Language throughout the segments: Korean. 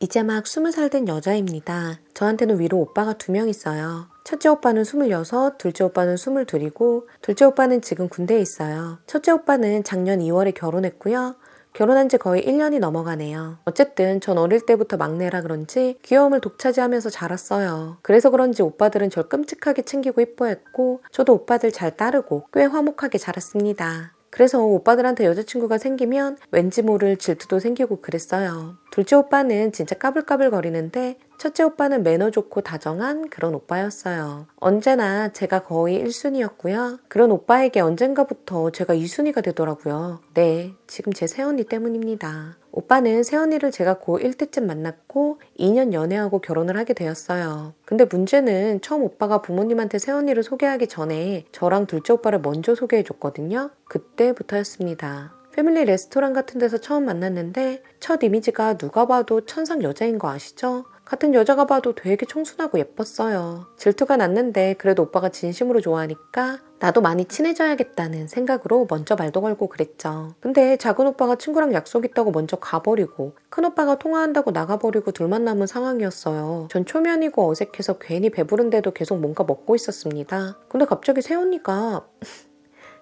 이제 막 20살 된 여자입니다. 저한테는 위로 오빠가 2명 있어요. 첫째 오빠는 26, 둘째 오빠는 22이고 둘째 오빠는 지금 군대에 있어요. 첫째 오빠는 작년 2월에 결혼했고요. 결혼한 지 거의 1년이 넘어가네요. 어쨌든 전 어릴 때부터 막내라 그런지 귀여움을 독차지하면서 자랐어요. 그래서 그런지 오빠들은 절 끔찍하게 챙기고 이뻐했고 저도 오빠들 잘 따르고 꽤 화목하게 자랐습니다. 그래서 오빠들한테 여자친구가 생기면 왠지 모를 질투도 생기고 그랬어요. 둘째 오빠는 진짜 까불까불거리는데 첫째 오빠는 매너 좋고 다정한 그런 오빠였어요. 언제나 제가 거의 1순위였고요. 그런 오빠에게 언젠가부터 제가 2순위가 되더라고요. 네, 지금 제 새언니 때문입니다. 오빠는 새언니를 제가 고1 때쯤 만났고 2년 연애하고 결혼을 하게 되었어요. 근데 문제는 처음 오빠가 부모님한테 새언니를 소개하기 전에 저랑 둘째 오빠를 먼저 소개해줬거든요. 그때부터였습니다. 패밀리 레스토랑 같은 데서 처음 만났는데 첫 이미지가 누가 봐도 천상 여자인 거 아시죠? 같은 여자가 봐도 되게 청순하고 예뻤어요. 질투가 났는데 그래도 오빠가 진심으로 좋아하니까 나도 많이 친해져야겠다는 생각으로 먼저 말도 걸고 그랬죠. 근데 작은 오빠가 친구랑 약속 있다고 먼저 가버리고 큰 오빠가 통화한다고 나가버리고 둘만 남은 상황이었어요. 전 초면이고 어색해서 괜히 배부른데도 계속 뭔가 먹고 있었습니다. 근데 갑자기 새언니가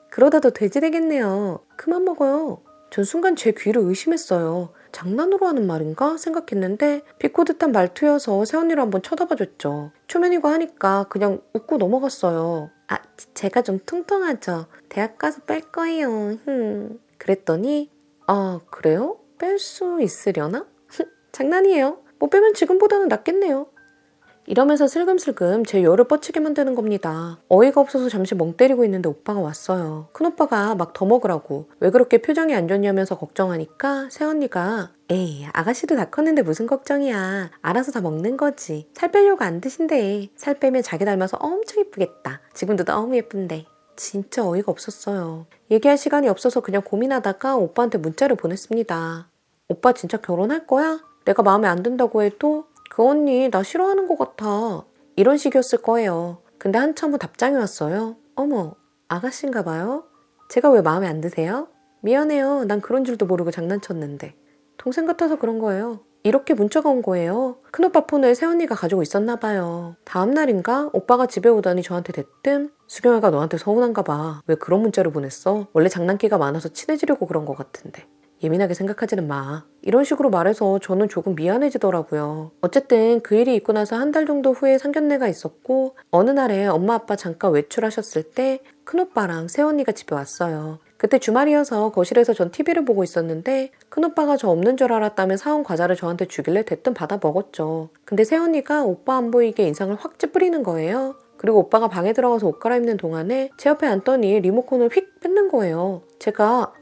그러다도 돼지 되겠네요. 그만 먹어요. 전 순간 제 귀를 의심했어요. 장난으로 하는 말인가 생각했는데 비꼬듯한 말투여서 새언니를 한번 쳐다봐줬죠. 초면이고 하니까 그냥 웃고 넘어갔어요. 아, 제가 좀 퉁퉁하죠. 대학 가서 뺄 거예요. 그랬더니 아, 그래요? 뺄 수 있으려나? 장난이에요. 뭐 빼면 지금보다는 낫겠네요. 이러면서 슬금슬금 제 열을 뻗치게 만드는 겁니다. 어이가 없어서 잠시 멍 때리고 있는데 오빠가 왔어요. 큰오빠가 막 더 먹으라고 왜 그렇게 표정이 안 좋냐면서 걱정하니까 새언니가 에이, 아가씨도 다 컸는데 무슨 걱정이야. 알아서 다 먹는 거지. 살 빼려고 안 드신대. 살 빼면 자기 닮아서 엄청 예쁘겠다. 지금도 너무 예쁜데. 진짜 어이가 없었어요. 얘기할 시간이 없어서 그냥 고민하다가 오빠한테 문자를 보냈습니다. 오빠 진짜 결혼할 거야? 내가 마음에 안 든다고 해도 그 언니 나 싫어하는 것 같아. 이런 식이었을 거예요. 근데 한참 후 답장이 왔어요. 어머, 아가씨인가 봐요? 제가 왜 마음에 안 드세요? 미안해요. 난 그런 줄도 모르고 장난쳤는데. 동생 같아서 그런 거예요. 이렇게 문자가 온 거예요. 큰오빠 폰을 새언니가 가지고 있었나 봐요. 다음 날인가 오빠가 집에 오더니 저한테 대뜸 수경이가 너한테 서운한가 봐. 왜 그런 문자를 보냈어? 원래 장난기가 많아서 친해지려고 그런 것 같은데. 예민하게 생각하지는 마. 이런 식으로 말해서 저는 조금 미안해지더라고요. 어쨌든 그 일이 있고 나서 한 달 정도 후에 상견례가 있었고 어느 날에 엄마 아빠 잠깐 외출하셨을 때 큰오빠랑 새언니가 집에 왔어요. 그때 주말이어서 거실에서 전 TV를 보고 있었는데 큰오빠가 저 없는 줄 알았다며 사온 과자를 저한테 주길래 대뜸 받아 먹었죠. 근데 새언니가 오빠 안 보이게 인상을 확 찌푸리는 거예요. 그리고 오빠가 방에 들어가서 옷 갈아입는 동안에 제 옆에 앉더니 리모컨을 휙 뺏는 거예요. 제가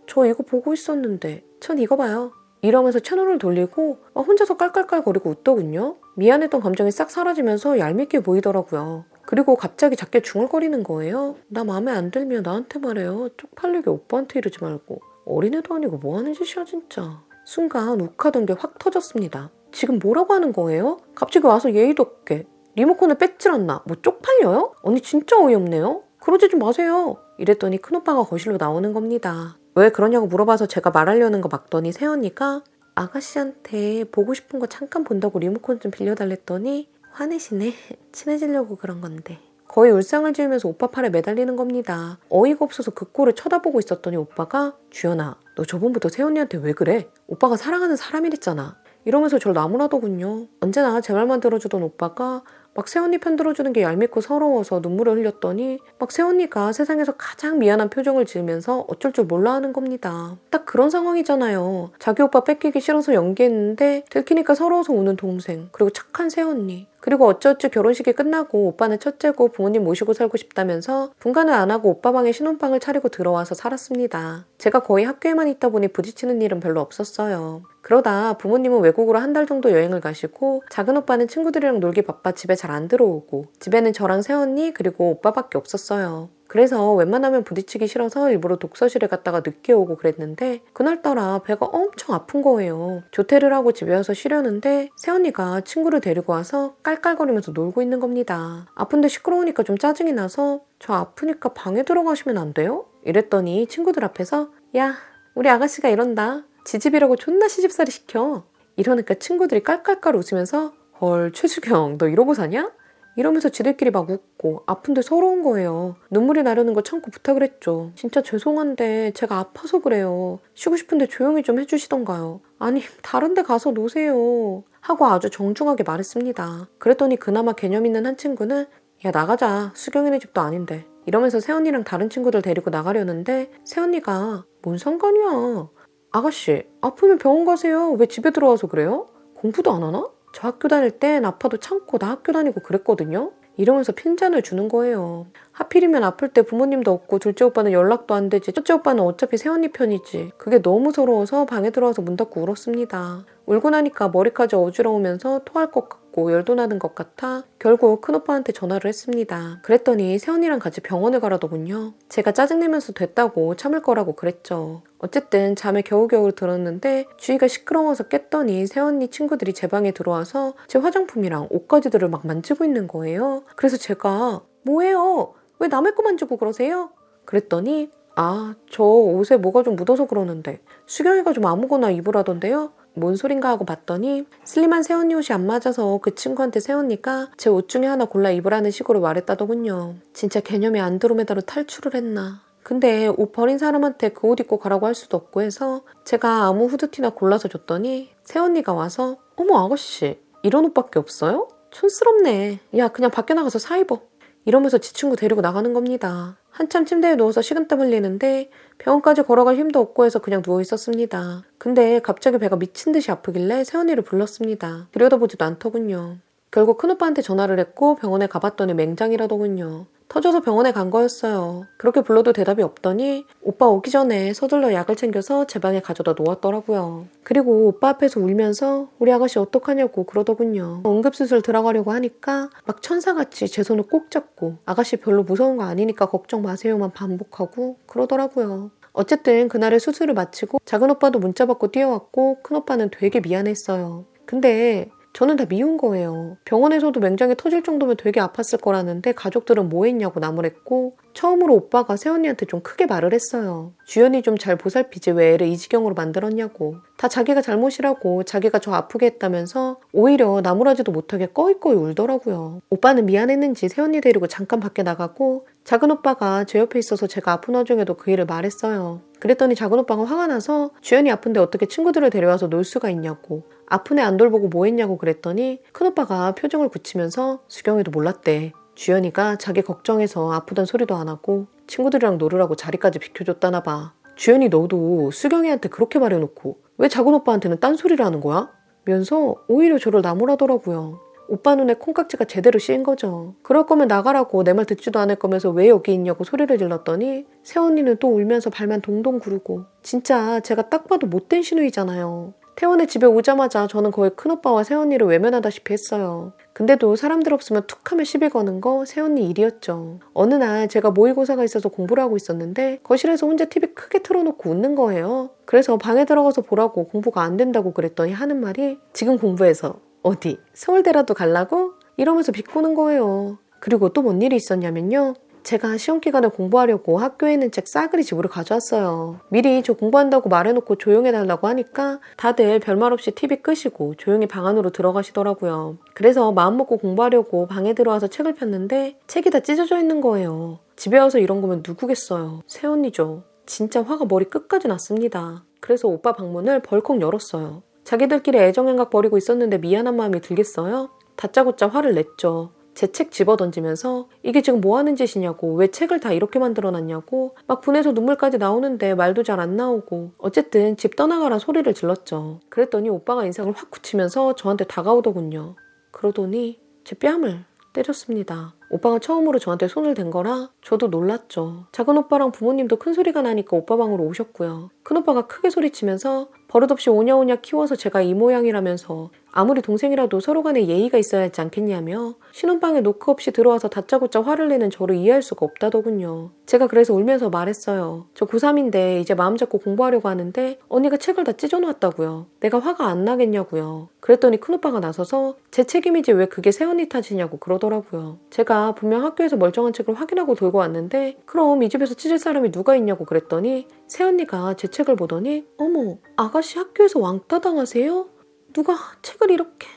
저 이거 보고 있었는데 전 이거 봐요. 이러면서 채널을 돌리고 혼자서 깔깔깔거리고 웃더군요. 미안했던 감정이 싹 사라지면서 얄밉게 보이더라고요. 그리고 갑자기 작게 중얼거리는 거예요. 나 마음에 안 들면 나한테 말해요. 쪽팔리게 오빠한테 이러지 말고. 어린애도 아니고 뭐 하는 짓이야 진짜. 순간 욱하던 게 확 터졌습니다. 지금 뭐라고 하는 거예요? 갑자기 와서 예의도 없게. 리모컨을 뺏질 않나? 뭐 쪽팔려요? 언니 진짜 어이없네요. 그러지 좀 마세요. 이랬더니 큰오빠가 거실로 나오는 겁니다. 왜 그러냐고 물어봐서 제가 말하려는 거 막더니 새언니가 아가씨한테 보고 싶은 거 잠깐 본다고 리모컨 좀 빌려달랬더니 화내시네. 친해지려고 그런 건데. 거의 울상을 지으면서 오빠 팔에 매달리는 겁니다. 어이가 없어서 그 꼴을 쳐다보고 있었더니 오빠가 주연아, 너 저번부터 새언니한테 왜 그래? 오빠가 사랑하는 사람이랬잖아. 이러면서 절 나무라더군요. 언제나 제 말만 들어주던 오빠가 막 새언니 편 들어주는 게 얄밉고 서러워서 눈물을 흘렸더니 막 새언니가 세상에서 가장 미안한 표정을 지으면서 어쩔 줄 몰라 하는 겁니다. 딱 그런 상황이잖아요. 자기 오빠 뺏기기 싫어서 연기했는데 들키니까 서러워서 우는 동생, 그리고 착한 새언니. 그리고 어찌어찌 결혼식이 끝나고 오빠는 첫째고 부모님 모시고 살고 싶다면서 분간을 안 하고 오빠 방에 신혼방을 차리고 들어와서 살았습니다. 제가 거의 학교에만 있다 보니 부딪히는 일은 별로 없었어요. 그러다 부모님은 외국으로 한 달 정도 여행을 가시고 작은 오빠는 친구들이랑 놀기 바빠 집에 잘 안 들어오고 집에는 저랑 새언니 그리고 오빠밖에 없었어요. 그래서 웬만하면 부딪히기 싫어서 일부러 독서실에 갔다가 늦게 오고 그랬는데 그날따라 배가 엄청 아픈 거예요. 조퇴를 하고 집에 와서 쉬려는데 새언니가 친구를 데리고 와서 깔깔거리면서 놀고 있는 겁니다. 아픈데 시끄러우니까 좀 짜증이 나서 저 아프니까 방에 들어가시면 안 돼요? 이랬더니 친구들 앞에서 야, 우리 아가씨가 이런다. 지집이라고 존나 시집살이 시켜. 이러니까 친구들이 깔깔깔 웃으면서 헐 최수경 너 이러고 사냐? 이러면서 지들끼리 막 웃고 아픈데 서러운 거예요. 눈물이 나려는 거 참고 부탁을 했죠. 진짜 죄송한데 제가 아파서 그래요. 쉬고 싶은데 조용히 좀 해주시던가요. 아니 다른 데 가서 노세요. 하고 아주 정중하게 말했습니다. 그랬더니 그나마 개념 있는 한 친구는 야 나가자. 수경이네 집도 아닌데. 이러면서 새언니랑 다른 친구들 데리고 나가려는데 새언니가 뭔 상관이야. 아가씨 아프면 병원 가세요. 왜 집에 들어와서 그래요? 공부도 안 하나? 저 학교 다닐 땐 아파도 참고 나 학교 다니고 그랬거든요. 이러면서 핀잔을 주는 거예요. 하필이면 아플 때 부모님도 없고 둘째 오빠는 연락도 안 되지. 첫째 오빠는 어차피 새언니 편이지. 그게 너무 서러워서 방에 들어와서 문 닫고 울었습니다. 울고 나니까 머리까지 어지러우면서 토할 것 같고 열도 나는 것 같아 결국 큰오빠한테 전화를 했습니다. 그랬더니 새언니랑 같이 병원에 가라더군요. 제가 짜증내면서 됐다고 참을 거라고 그랬죠. 어쨌든 잠에 겨우겨우 들었는데 주위가 시끄러워서 깼더니 새언니 친구들이 제 방에 들어와서 제 화장품이랑 옷가지들을 막 만지고 있는 거예요. 그래서 제가 뭐예요? 왜 남의 거 만지고 그러세요? 그랬더니 아, 저 옷에 뭐가 좀 묻어서 그러는데 수경이가 좀 아무거나 입으라던데요? 뭔 소린가 하고 봤더니 슬림한 새언니 옷이 안 맞아서 그 친구한테 새언니가 제 옷 중에 하나 골라 입으라는 식으로 말했다더군요. 진짜 개념이 안드로메다로 탈출을 했나. 근데 옷 버린 사람한테 그 옷 입고 가라고 할 수도 없고 해서 제가 아무 후드티나 골라서 줬더니 새언니가 와서 어머 아가씨 이런 옷밖에 없어요? 촌스럽네. 야 그냥 밖에 나가서 사 입어. 이러면서 지 친구 데리고 나가는 겁니다. 한참 침대에 누워서 식은땀 흘리는데 병원까지 걸어갈 힘도 없고 해서 그냥 누워 있었습니다. 근데 갑자기 배가 미친 듯이 아프길래 새언니를 불렀습니다. 들여다보지도 않더군요. 결국 큰오빠한테 전화를 했고 병원에 가봤더니 맹장이라더군요. 터져서 병원에 간 거였어요. 그렇게 불러도 대답이 없더니 오빠 오기 전에 서둘러 약을 챙겨서 제 방에 가져다 놓았더라고요. 그리고 오빠 앞에서 울면서 우리 아가씨 어떡하냐고 그러더군요. 응급수술 들어가려고 하니까 막 천사같이 제 손을 꼭 잡고 아가씨 별로 무서운 거 아니니까 걱정 마세요만 반복하고 그러더라고요. 어쨌든 그날의 수술을 마치고 작은 오빠도 문자 받고 뛰어왔고 큰 오빠는 되게 미안했어요. 근데 저는 다 미운 거예요. 병원에서도 맹장이 터질 정도면 되게 아팠을 거라는데 가족들은 뭐 했냐고 나무랬고 처음으로 오빠가 새언니한테 좀 크게 말을 했어요. 주연이 좀 잘 보살피지 왜 애를 이 지경으로 만들었냐고. 다 자기가 잘못이라고 자기가 저 아프게 했다면서 오히려 나무라지도 못하게 꺼이꺼이 울더라고요. 오빠는 미안했는지 새언니 데리고 잠깐 밖에 나가고 작은 오빠가 제 옆에 있어서 제가 아픈 와중에도 그 일을 말했어요. 그랬더니 작은 오빠가 화가 나서 주연이 아픈데 어떻게 친구들을 데려와서 놀 수가 있냐고. 아픈 애 안 돌보고 뭐 했냐고 그랬더니 큰오빠가 표정을 굳히면서 수경이도 몰랐대. 주연이가 자기 걱정해서 아프단 소리도 안 하고 친구들이랑 놀으라고 자리까지 비켜줬다나 봐. 주연이 너도 수경이한테 그렇게 말해놓고 왜 작은 오빠한테는 딴소리를 하는 거야? 면서 오히려 저를 나무라더라고요. 오빠 눈에 콩깍지가 제대로 씌인 거죠. 그럴 거면 나가라고 내 말 듣지도 않을 거면서 왜 여기 있냐고 소리를 질렀더니 새언니는 또 울면서 발만 동동 구르고 진짜 제가 딱 봐도 못된 시누이잖아요. 태원에 집에 오자마자 저는 거의 큰오빠와 새언니를 외면하다시피 했어요. 근데도 사람들 없으면 툭 하면 시비 거는 거 새언니 일이었죠. 어느 날 제가 모의고사가 있어서 공부를 하고 있었는데 거실에서 혼자 TV 크게 틀어놓고 웃는 거예요. 그래서 방에 들어가서 보라고 공부가 안 된다고 그랬더니 하는 말이 지금 공부해서 어디 서울대라도 가려고? 이러면서 비꼬는 거예요. 그리고 또 뭔 일이 있었냐면요. 제가 시험 기간에 공부하려고 학교에 있는 책 싸그리 집으로 가져왔어요. 미리 저 공부한다고 말해놓고 조용해달라고 하니까 다들 별말 없이 TV 끄시고 조용히 방 안으로 들어가시더라고요. 그래서 마음먹고 공부하려고 방에 들어와서 책을 폈는데 책이 다 찢어져 있는 거예요. 집에 와서 이런 거면 누구겠어요. 새언니죠. 진짜 화가 머리 끝까지 났습니다. 그래서 오빠 방문을 벌컥 열었어요. 자기들끼리 애정행각 벌이고 있었는데 미안한 마음이 들겠어요? 다짜고짜 화를 냈죠. 제 책 집어던지면서 이게 지금 뭐 하는 짓이냐고 왜 책을 다 이렇게 만들어놨냐고 막 분해서 눈물까지 나오는데 말도 잘 안 나오고 어쨌든 집 떠나가라 소리를 질렀죠. 그랬더니 오빠가 인상을 확 굳히면서 저한테 다가오더군요. 그러더니 제 뺨을 때렸습니다. 오빠가 처음으로 저한테 손을 댄 거라 저도 놀랐죠. 작은 오빠랑 부모님도 큰 소리가 나니까 오빠 방으로 오셨고요. 큰 오빠가 크게 소리치면서 버릇없이 오냐오냐 키워서 제가 이 모양이라면서 아무리 동생이라도 서로 간에 예의가 있어야 하지 않겠냐며 신혼방에 노크 없이 들어와서 다짜고짜 화를 내는 저를 이해할 수가 없다더군요. 제가 그래서 울면서 말했어요. 저 고3인데 이제 마음 잡고 공부하려고 하는데 언니가 책을 다 찢어놓았다고요. 내가 화가 안 나겠냐고요. 그랬더니 큰오빠가 나서서 제 책임이지 왜 그게 새언니 탓이냐고 그러더라고요. 제가 분명 학교에서 멀쩡한 책을 확인하고 들고 왔는데 그럼 이 집에서 찢을 사람이 누가 있냐고 그랬더니 새언니가 제 책을 보더니 어머 아가씨 학교에서 왕따 당하세요? 누가 책을 이렇게.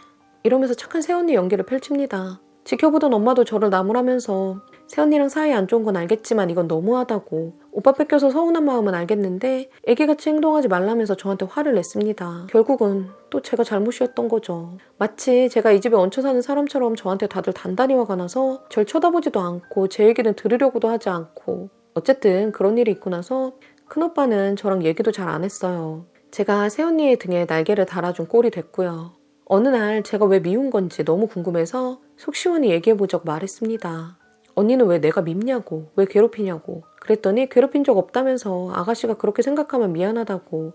이러면서 착한 새언니 연기를 펼칩니다. 지켜보던 엄마도 저를 나무라면서 새언니랑 사이 안 좋은 건 알겠지만 이건 너무하다고. 오빠 뺏겨서 서운한 마음은 알겠는데 애기같이 행동하지 말라면서 저한테 화를 냈습니다. 결국은 또 제가 잘못이었던 거죠. 마치 제가 이 집에 얹혀 사는 사람처럼 저한테 다들 단단히 화가 나서 절 쳐다보지도 않고 제 얘기는 들으려고도 하지 않고. 어쨌든 그런 일이 있고 나서 큰오빠는 저랑 얘기도 잘 안 했어요. 제가 새언니의 등에 날개를 달아준 꼴이 됐고요. 어느 날 제가 왜 미운 건지 너무 궁금해서 속 시원히 얘기해보자고 말했습니다. 언니는 왜 내가 밉냐고, 왜 괴롭히냐고. 그랬더니 괴롭힌 적 없다면서 아가씨가 그렇게 생각하면 미안하다고.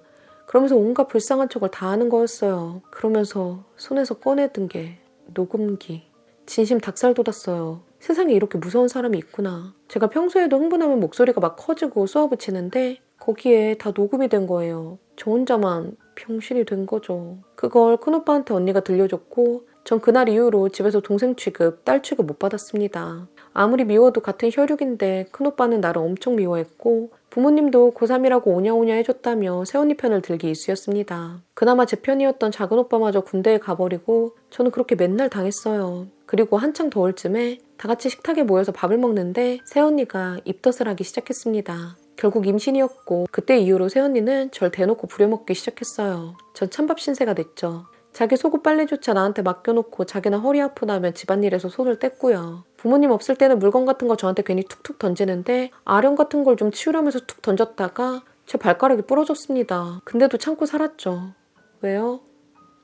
그러면서 온갖 불쌍한 척을 다 하는 거였어요. 그러면서 손에서 꺼내든 게 녹음기. 진심 닭살 돋았어요. 세상에 이렇게 무서운 사람이 있구나. 제가 평소에도 흥분하면 목소리가 막 커지고 쏘아붙이는데 거기에 다 녹음이 된 거예요. 저 혼자만 병신이 된 거죠. 그걸 큰오빠한테 언니가 들려줬고 전 그날 이후로 집에서 동생 취급, 딸 취급 못 받았습니다. 아무리 미워도 같은 혈육인데 큰오빠는 나를 엄청 미워했고 부모님도 고3이라고 오냐오냐 해줬다며 새언니 편을 들기 일쑤였습니다. 그나마 제 편이었던 작은오빠마저 군대에 가버리고 저는 그렇게 맨날 당했어요. 그리고 한창 더울 쯤에 다 같이 식탁에 모여서 밥을 먹는데 새언니가 입덧을 하기 시작했습니다. 결국 임신이었고 그때 이후로 새언니는 절 대놓고 부려먹기 시작했어요. 전 찬밥 신세가 됐죠. 자기 속옷 빨래조차 나한테 맡겨놓고 자기는 허리 아프다면 집안일에서 손을 뗐고요. 부모님 없을 때는 물건 같은 거 저한테 괜히 툭툭 던지는데 아령 같은 걸 좀 치우려면서 툭 던졌다가 제 발가락이 부러졌습니다. 근데도 참고 살았죠. 왜요?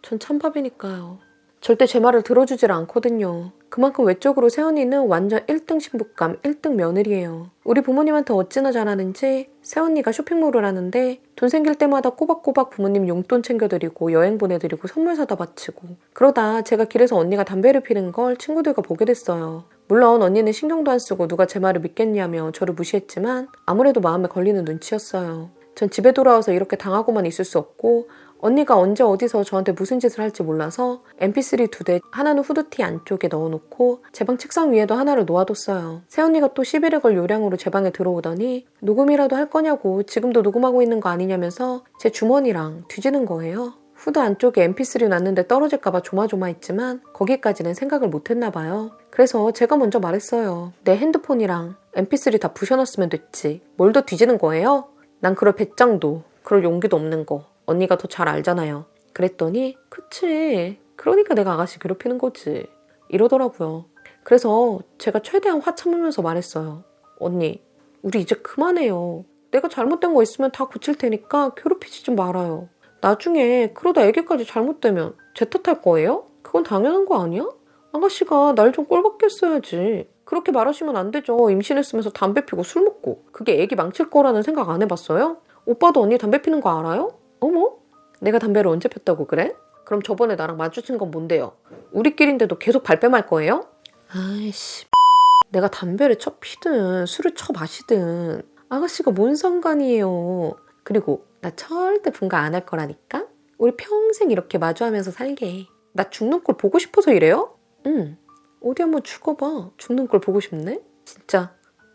전 찬밥이니까요. 절대 제 말을 들어주질 않거든요. 그만큼 외적으로 새언니는 완전 1등 신부감, 1등 며느리예요. 우리 부모님한테 어찌나 잘하는지 새언니가 쇼핑몰을 하는데 돈 생길 때마다 꼬박꼬박 부모님 용돈 챙겨드리고 여행 보내드리고 선물 사다 바치고. 그러다 제가 길에서 언니가 담배를 피는 걸 친구들과 보게 됐어요. 물론 언니는 신경도 안 쓰고 누가 제 말을 믿겠냐며 저를 무시했지만 아무래도 마음에 걸리는 눈치였어요. 전 집에 돌아와서 이렇게 당하고만 있을 수 없고 언니가 언제 어디서 저한테 무슨 짓을 할지 몰라서 mp3 2대 하나는 후드티 안쪽에 넣어놓고 제 방 책상 위에도 하나를 놓아뒀어요. 새언니가 또 시비를 걸 요량으로 제 방에 들어오더니 녹음이라도 할 거냐고 지금도 녹음하고 있는 거 아니냐면서 제 주머니랑 뒤지는 거예요. 후드 안쪽에 mp3 놨는데 떨어질까봐 조마조마했지만 거기까지는 생각을 못했나 봐요. 그래서 제가 먼저 말했어요. 내 핸드폰이랑 mp3 다 부셔놨으면 됐지. 뭘 더 뒤지는 거예요? 난 그럴 배짱도 그럴 용기도 없는 거 언니가 더 잘 알잖아요. 그랬더니 그치 그러니까 내가 아가씨 괴롭히는 거지 이러더라고요. 그래서 제가 최대한 화 참으면서 말했어요. 언니 우리 이제 그만해요. 내가 잘못된 거 있으면 다 고칠 테니까 괴롭히지 좀 말아요. 나중에 그러다 애기까지 잘못되면 제 탓할 거예요? 그건 당연한 거 아니야? 아가씨가 날 좀 꼴받게 했어야지. 그렇게 말하시면 안 되죠. 임신했으면서 담배 피고 술 먹고. 그게 애기 망칠 거라는 생각 안 해봤어요? 오빠도 언니 담배 피는 거 알아요? 어머? 내가 담배를 언제 폈다고 그래? 그럼 저번에 나랑 마주친 건 뭔데요? 우리끼리인데도 계속 발뺌할 거예요? 아이씨 내가 담배를 쳐 피든 술을 쳐 마시든 아가씨가 뭔 상관이에요. 그리고 나 절대 분가 안 할 거라니까? 우리 평생 이렇게 마주하면서 살게. 나 죽는 꼴 보고 싶어서 이래요? 응. 어디 한번 죽어봐. 죽는 꼴 보고 싶네? 진짜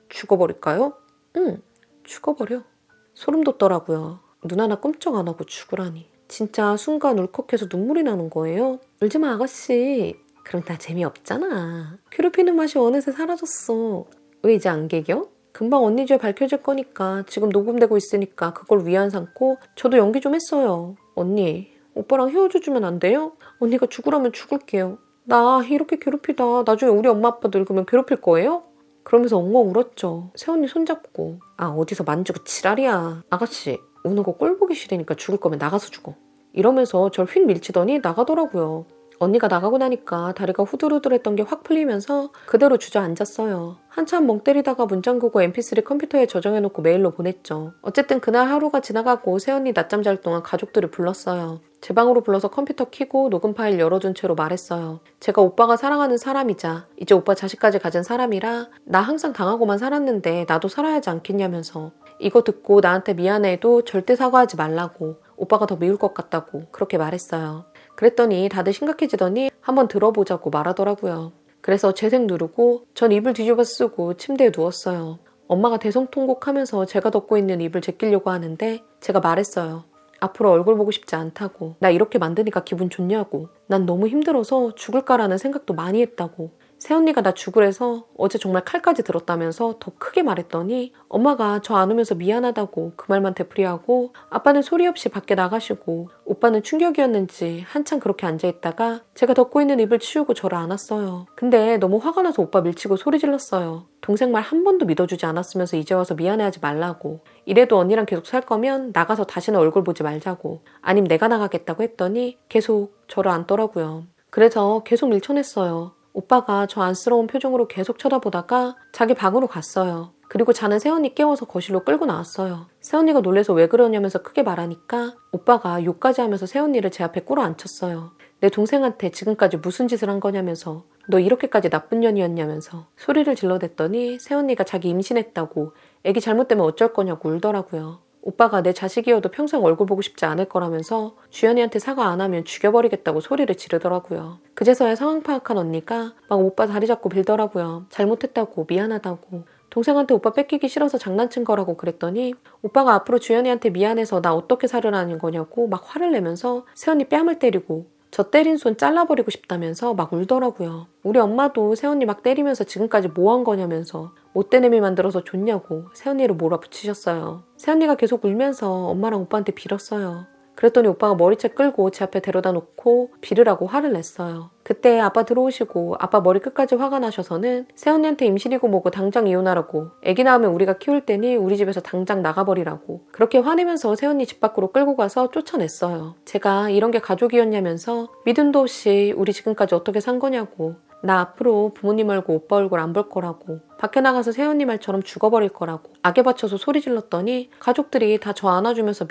죽어버릴까요? 응. 죽어버려. 소름 돋더라고요. 눈 하나 끔쩍 안 하고 죽으라니. 진짜 순간 울컥해서 눈물이 나는 거예요. 울지마 아가씨. 그럼 다 재미없잖아. 괴롭히는 맛이 어느새 사라졌어. 왜 이제 안 개겨? 금방 언니 죄 밝혀질 거니까 지금 녹음되고 있으니까 그걸 위안 삼고 저도 연기 좀 했어요. 언니 오빠랑 헤어져주면 안 돼요? 언니가 죽으라면 죽을게요. 나 이렇게 괴롭히다 나중에 우리 엄마 아빠 늙으면 괴롭힐 거예요? 그러면서 엉엉 울었죠. 새언니 손잡고. 아 어디서 만지고 지랄이야. 아가씨 우는 거 꼴 보기 싫으니까 죽을 거면 나가서 죽어. 이러면서 절 휙 밀치더니 나가더라고요. 언니가 나가고 나니까 다리가 후들후들했던 게 확 풀리면서 그대로 주저앉았어요. 한참 멍 때리다가 문 잠그고 mp3 컴퓨터에 저장해놓고 메일로 보냈죠. 어쨌든 그날 하루가 지나가고 새언니 낮잠 잘 동안 가족들을 불렀어요. 제 방으로 불러서 컴퓨터 켜고 녹음 파일 열어둔 채로 말했어요. 제가 오빠가 사랑하는 사람이자 이제 오빠 자식까지 가진 사람이라 나 항상 당하고만 살았는데 나도 살아야지 않겠냐면서 이거 듣고 나한테 미안해도 절대 사과하지 말라고 오빠가 더 미울 것 같다고 그렇게 말했어요. 그랬더니 다들 심각해지더니 한번 들어보자고 말하더라고요. 그래서 재생 누르고 전 이불 뒤집어 쓰고 침대에 누웠어요. 엄마가 대성통곡하면서 제가 덮고 있는 이불 제끼려고 하는데 제가 말했어요. 앞으로 얼굴 보고 싶지 않다고. 나 이렇게 만드니까 기분 좋냐고. 난 너무 힘들어서 죽을까라는 생각도 많이 했다고. 새언니가 나 죽으래서 어제 정말 칼까지 들었다면서 더 크게 말했더니 엄마가 저 안으면서 미안하다고 그 말만 되풀이하고 아빠는 소리 없이 밖에 나가시고 오빠는 충격이었는지 한참 그렇게 앉아있다가 제가 덮고 있는 입을 치우고 저를 안았어요. 근데 너무 화가 나서 오빠 밀치고 소리 질렀어요. 동생 말 한 번도 믿어주지 않았으면서 이제 와서 미안해하지 말라고. 이래도 언니랑 계속 살 거면 나가서 다시는 얼굴 보지 말자고. 아님 내가 나가겠다고 했더니 계속 저를 안더라고요. 그래서 계속 밀쳐냈어요. 오빠가 저 안쓰러운 표정으로 계속 쳐다보다가 자기 방으로 갔어요. 그리고 자는 새언니 깨워서 거실로 끌고 나왔어요. 새언니가 놀래서 왜 그러냐면서 크게 말하니까 오빠가 욕까지 하면서 새언니를 제 앞에 꿇어 앉혔어요. 내 동생한테 지금까지 무슨 짓을 한 거냐면서 너 이렇게까지 나쁜 년이었냐면서 소리를 질러댔더니 새언니가 자기 임신했다고 애기 잘못되면 어쩔 거냐고 울더라고요. 오빠가 내 자식이어도 평생 얼굴 보고 싶지 않을 거라면서 주연이한테 사과 안 하면 죽여버리겠다고 소리를 지르더라고요. 그제서야 상황 파악한 언니가 막 오빠 다리 잡고 빌더라고요. 잘못했다고 미안하다고. 동생한테 오빠 뺏기기 싫어서 장난친 거라고 그랬더니 오빠가 앞으로 주연이한테 미안해서 나 어떻게 살으라는 거냐고 막 화를 내면서 새언니 뺨을 때리고 저 때린 손 잘라버리고 싶다면서 막 울더라고요. 우리 엄마도 새언니 막 때리면서 지금까지 뭐 한 거냐면서 못된 애미 만들어서 줬냐고 새언니를 몰아붙이셨어요. 새언니가 계속 울면서 엄마랑 오빠한테 빌었어요. 그랬더니 오빠가 머리채 끌고 제 앞에 데려다 놓고 빌으라고 화를 냈어요. 그때 아빠 들어오시고 아빠 머리 끝까지 화가 나셔서는 새언니한테 임신이고 뭐고 당장 이혼하라고 애기 낳으면 우리가 키울 테니 우리 집에서 당장 나가버리라고 그렇게 화내면서 새언니 집 밖으로 끌고 가서 쫓아냈어요. 제가 이런 게 가족이었냐면서 믿음도 없이 우리 지금까지 어떻게 산 거냐고 나 앞으로 부모님 얼굴 오빠 얼굴 안 볼 거라고 밖에 나가서 새언니 말처럼 죽어버릴 거라고 악에 받쳐서 소리 질렀더니 가족들이 다 저 안아주면서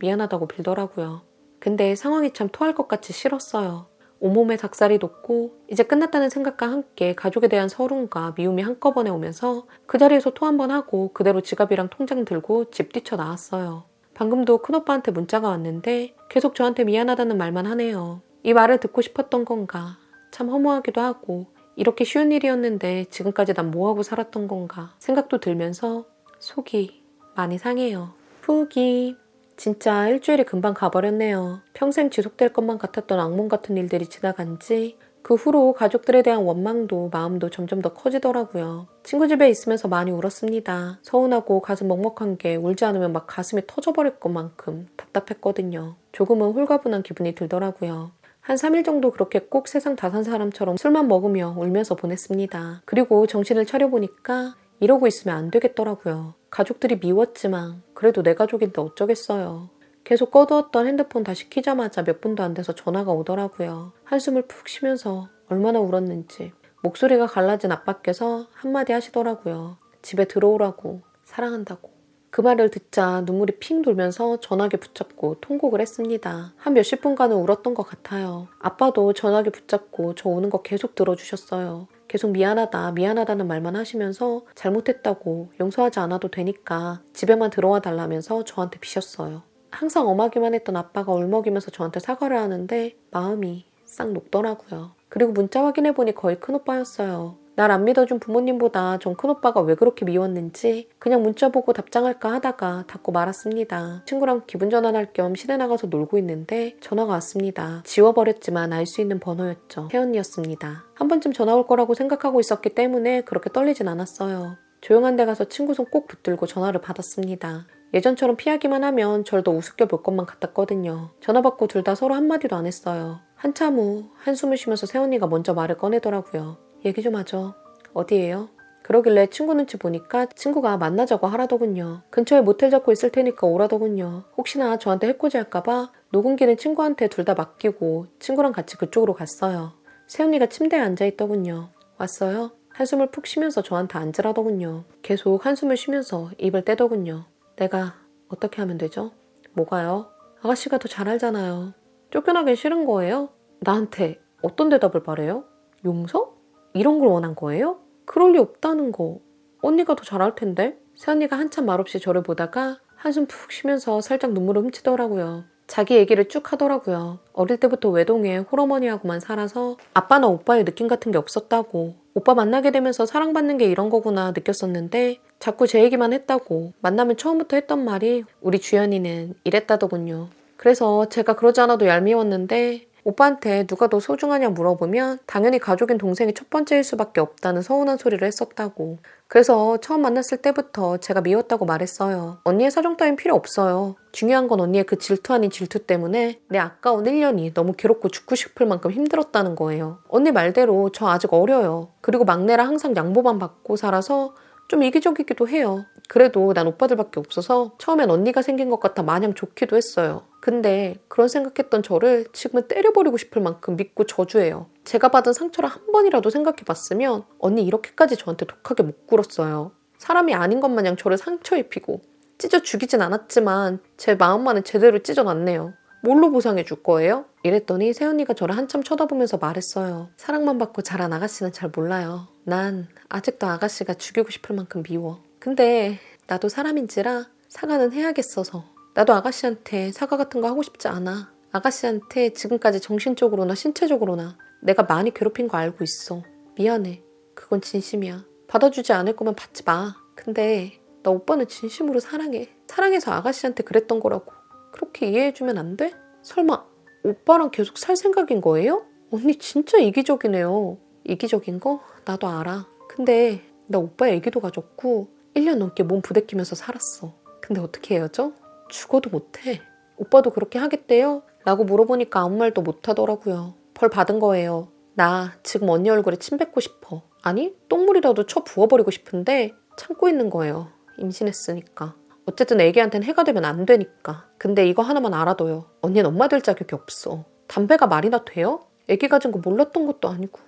미안하다고 빌더라고요. 근데 상황이 참 토할 것 같이 싫었어요. 온몸에 닭살이 돋고 이제 끝났다는 생각과 함께 가족에 대한 서름과 미움이 한꺼번에 오면서 그 자리에서 토 한 번 하고 그대로 지갑이랑 통장 들고 집 뛰쳐나왔어요. 방금도 큰오빠한테 문자가 왔는데 계속 저한테 미안하다는 말만 하네요. 이 말을 듣고 싶었던 건가 참 허무하기도 하고 이렇게 쉬운 일이었는데 지금까지 난 뭐하고 살았던 건가 생각도 들면서 속이 많이 상해요. 푸기 진짜 일주일이 금방 가버렸네요. 평생 지속될 것만 같았던 악몽 같은 일들이 지나간 지 그 후로 가족들에 대한 원망도 마음도 점점 더 커지더라고요. 친구 집에 있으면서 많이 울었습니다. 서운하고 가슴 먹먹한 게 울지 않으면 막 가슴이 터져버릴 것만큼 답답했거든요. 조금은 홀가분한 기분이 들더라고요. 한 3일 정도 그렇게 꼭 세상 다 산 사람처럼 술만 먹으며 울면서 보냈습니다. 그리고 정신을 차려보니까 이러고 있으면 안 되겠더라고요. 가족들이 미웠지만 그래도 내 가족인데 어쩌겠어요. 계속 꺼두었던 핸드폰 다시 켜자마자 몇 분도 안 돼서 전화가 오더라고요. 한숨을 푹 쉬면서 얼마나 울었는지 목소리가 갈라진 아빠께서 한마디 하시더라고요. 집에 들어오라고 사랑한다고. 그 말을 듣자 눈물이 핑 돌면서 전화기 붙잡고 통곡을 했습니다. 한 몇십 분간은 울었던 것 같아요. 아빠도 전화기 붙잡고 저 우는 거 계속 들어주셨어요. 계속 미안하다는 말만 하시면서 잘못했다고 용서하지 않아도 되니까 집에만 들어와 달라면서 저한테 비셨어요. 항상 엄하기만 했던 아빠가 울먹이면서 저한테 사과를 하는데 마음이 싹 녹더라고요. 그리고 문자 확인해보니 거의 큰오빠였어요. 날 안 믿어준 부모님보다 전 큰오빠가 왜 그렇게 미웠는지 그냥 문자 보고 답장할까 하다가 닫고 말았습니다. 친구랑 기분 전환할 겸 시내 나가서 놀고 있는데 전화가 왔습니다. 지워버렸지만 알 수 있는 번호였죠. 혜언니였습니다. 한 번쯤 전화 올 거라고 생각하고 있었기 때문에 그렇게 떨리진 않았어요. 조용한 데 가서 친구 손 꼭 붙들고 전화를 받았습니다. 예전처럼 피하기만 하면 절 더 우습게 볼 것만 같았거든요. 전화 받고 둘 다 서로 한마디도 안 했어요. 한참 후 한숨을 쉬면서 새언니가 먼저 말을 꺼내더라고요. 얘기 좀 하죠. 어디예요? 그러길래 친구 눈치 보니까 친구가 만나자고 하라더군요. 근처에 모텔 잡고 있을 테니까 오라더군요. 혹시나 저한테 해코지 할까봐 녹음기는 친구한테 둘 다 맡기고 친구랑 같이 그쪽으로 갔어요. 새언니가 침대에 앉아있더군요. 왔어요? 한숨을 푹 쉬면서 저한테 앉으라더군요. 계속 한숨을 쉬면서 입을 떼더군요. 내가 어떻게 하면 되죠? 뭐가요? 아가씨가 더 잘 알잖아요. 쫓겨나긴 싫은 거예요? 나한테 어떤 대답을 바래요? 용서? 이런 걸 원한 거예요? 그럴 리 없다는 거. 언니가 더 잘할 텐데? 새언니가 한참 말없이 저를 보다가 한숨 푹 쉬면서 살짝 눈물을 훔치더라고요. 자기 얘기를 쭉 하더라고요. 어릴 때부터 외동에 홀어머니하고만 살아서 아빠나 오빠의 느낌 같은 게 없었다고. 오빠 만나게 되면서 사랑받는 게 이런 거구나 느꼈었는데 자꾸 제 얘기만 했다고. 만나면 처음부터 했던 말이 우리 주연이는 이랬다더군요. 그래서 제가 그러지 않아도 얄미웠는데 오빠한테 누가 더 소중하냐 물어보면 당연히 가족인 동생이 첫 번째일 수밖에 없다는 서운한 소리를 했었다고. 그래서 처음 만났을 때부터 제가 미웠다고 말했어요. 언니의 사정 따윈 필요 없어요. 중요한 건 언니의 그 질투 아닌 질투 때문에 내 아까운 1년이 너무 괴롭고 죽고 싶을 만큼 힘들었다는 거예요. 언니 말대로 저 아직 어려요. 그리고 막내라 항상 양보만 받고 살아서 좀 이기적이기도 해요. 그래도 난 오빠들밖에 없어서 처음엔 언니가 생긴 것 같아 마냥 좋기도 했어요. 근데 그런 생각했던 저를 지금은 때려버리고 싶을 만큼 믿고 저주해요. 제가 받은 상처를 한 번이라도 생각해봤으면 언니 이렇게까지 저한테 독하게 못 굴었어요. 사람이 아닌 것 마냥 저를 상처 입히고 찢어 죽이진 않았지만 제 마음만은 제대로 찢어놨네요. 뭘로 보상해 줄 거예요? 이랬더니 새언니가 저를 한참 쳐다보면서 말했어요. 사랑만 받고 자란 아가씨는 잘 몰라요. 난 아직도 아가씨가 죽이고 싶을 만큼 미워. 근데 나도 사람인지라 사과는 해야겠어서. 나도 아가씨한테 사과 같은 거 하고 싶지 않아. 아가씨한테 지금까지 정신적으로나 신체적으로나 내가 많이 괴롭힌 거 알고 있어. 미안해. 그건 진심이야. 받아주지 않을 거면 받지 마. 근데 나 오빠는 진심으로 사랑해. 사랑해서 아가씨한테 그랬던 거라고. 그렇게 이해해주면 안 돼? 설마 오빠랑 계속 살 생각인 거예요? 언니 진짜 이기적이네요. 이기적인 거 나도 알아. 근데 나 오빠 얘기도 가졌고 1년 넘게 몸 부대끼면서 살았어. 근데 어떻게 헤어져? 죽어도 못해. 오빠도 그렇게 하겠대요? 라고 물어보니까 아무 말도 못하더라고요. 벌 받은 거예요. 나 지금 언니 얼굴에 침 뱉고 싶어. 아니 똥물이라도 쳐 부어버리고 싶은데 참고 있는 거예요. 임신했으니까. 어쨌든 애기한테는 해가 되면 안 되니까. 근데 이거 하나만 알아둬요. 언니는 엄마 될 자격이 없어. 담배가 말이나 돼요? 애기 가진 거 몰랐던 것도 아니고.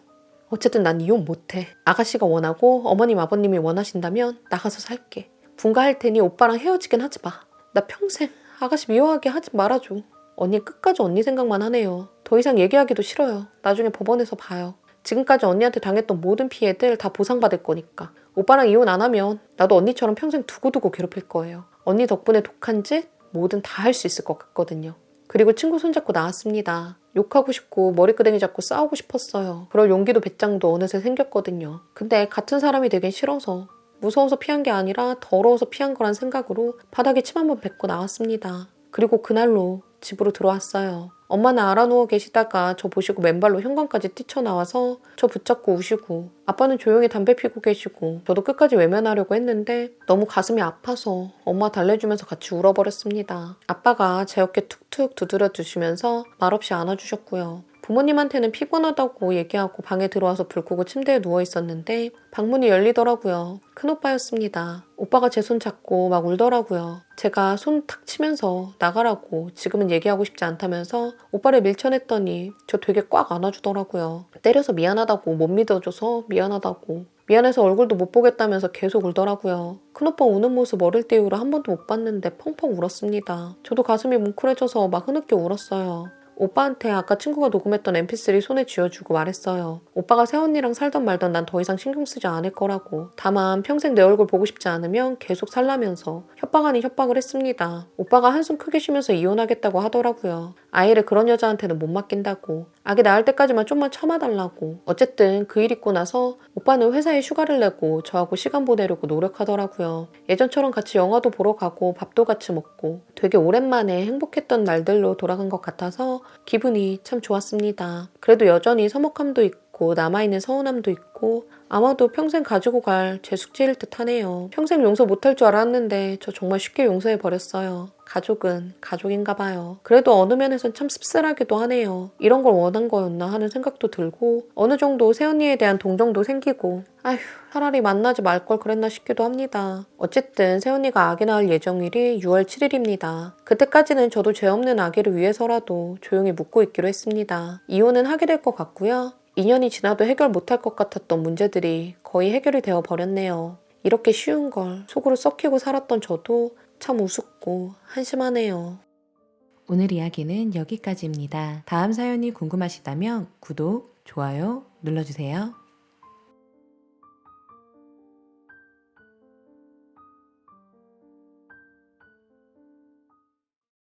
어쨌든 난 이혼 못해. 아가씨가 원하고 어머님 아버님이 원하신다면 나가서 살게. 분가할 테니 오빠랑 헤어지긴 하지 마. 나 평생 아가씨 미워하게 하지 말아줘. 언니 끝까지 언니 생각만 하네요. 더 이상 얘기하기도 싫어요. 나중에 법원에서 봐요. 지금까지 언니한테 당했던 모든 피해들 다 보상받을 거니까. 오빠랑 이혼 안 하면 나도 언니처럼 평생 두고두고 괴롭힐 거예요. 언니 덕분에 독한 짓 뭐든 다 할 수 있을 것 같거든요. 그리고 친구 손잡고 나왔습니다. 욕하고 싶고 머리끄댕이 잡고 싸우고 싶었어요. 그럴 용기도 배짱도 어느새 생겼거든요. 근데 같은 사람이 되긴 싫어서 무서워서 피한 게 아니라 더러워서 피한 거란 생각으로 바닥에 침 한번 뱉고 나왔습니다. 그리고 그날로 집으로 들어왔어요. 엄마는 알아 누워 계시다가 저 보시고 맨발로 현관까지 뛰쳐나와서 저 붙잡고 우시고 아빠는 조용히 담배 피고 계시고 저도 끝까지 외면하려고 했는데 너무 가슴이 아파서 엄마 달래주면서 같이 울어버렸습니다. 아빠가 제 어깨 툭툭 두드려 주시면서 말없이 안아주셨고요. 부모님한테는 피곤하다고 얘기하고 방에 들어와서 불 끄고 침대에 누워 있었는데 방문이 열리더라고요. 큰오빠였습니다. 오빠가 제 손 잡고 막 울더라고요. 제가 손 탁 치면서 나가라고 지금은 얘기하고 싶지 않다면서 오빠를 밀쳐냈더니 저 되게 꽉 안아주더라고요. 때려서 미안하다고 못 믿어줘서 미안하다고 미안해서 얼굴도 못 보겠다면서 계속 울더라고요. 큰오빠 우는 모습 어릴 때 이후로 한 번도 못 봤는데 펑펑 울었습니다. 저도 가슴이 뭉클해져서 막 흐느껴 울었어요. 오빠한테 아까 친구가 녹음했던 mp3 손에 쥐어주고 말했어요. 오빠가 새언니랑 살던 말던 난 더 이상 신경 쓰지 않을 거라고. 다만 평생 내 얼굴 보고 싶지 않으면 계속 살라면서 협박 아닌 협박을 했습니다. 오빠가 한숨 크게 쉬면서 이혼하겠다고 하더라고요. 아이를 그런 여자한테는 못 맡긴다고. 아기 낳을 때까지만 좀만 참아달라고. 어쨌든 그 일 있고 나서 오빠는 회사에 휴가를 내고 저하고 시간 보내려고 노력하더라고요. 예전처럼 같이 영화도 보러 가고 밥도 같이 먹고 되게 오랜만에 행복했던 날들로 돌아간 것 같아서 기분이 참 좋았습니다. 그래도 여전히 서먹함도 있고 남아있는 서운함도 있고 아마도 평생 가지고 갈 제 숙제일 듯 하네요. 평생 용서 못할 줄 알았는데 저 정말 쉽게 용서해버렸어요. 가족은 가족인가 봐요. 그래도 어느 면에선 참 씁쓸하기도 하네요. 이런 걸 원한 거였나 하는 생각도 들고 어느 정도 새언니에 대한 동정도 생기고 아휴 차라리 만나지 말 걸 그랬나 싶기도 합니다. 어쨌든 새언니가 아기 낳을 예정일이 6월 7일입니다. 그때까지는 저도 죄 없는 아기를 위해서라도 조용히 묵고 있기로 했습니다. 이혼은 하게 될 것 같고요. 2년이 지나도 해결 못할 것 같았던 문제들이 거의 해결이 되어 버렸네요. 이렇게 쉬운 걸 속으로 썩히고 살았던 저도 참 우습고 한심하네요. 오늘 이야기는 여기까지입니다. 다음 사연이 궁금하시다면 구독, 좋아요 눌러주세요.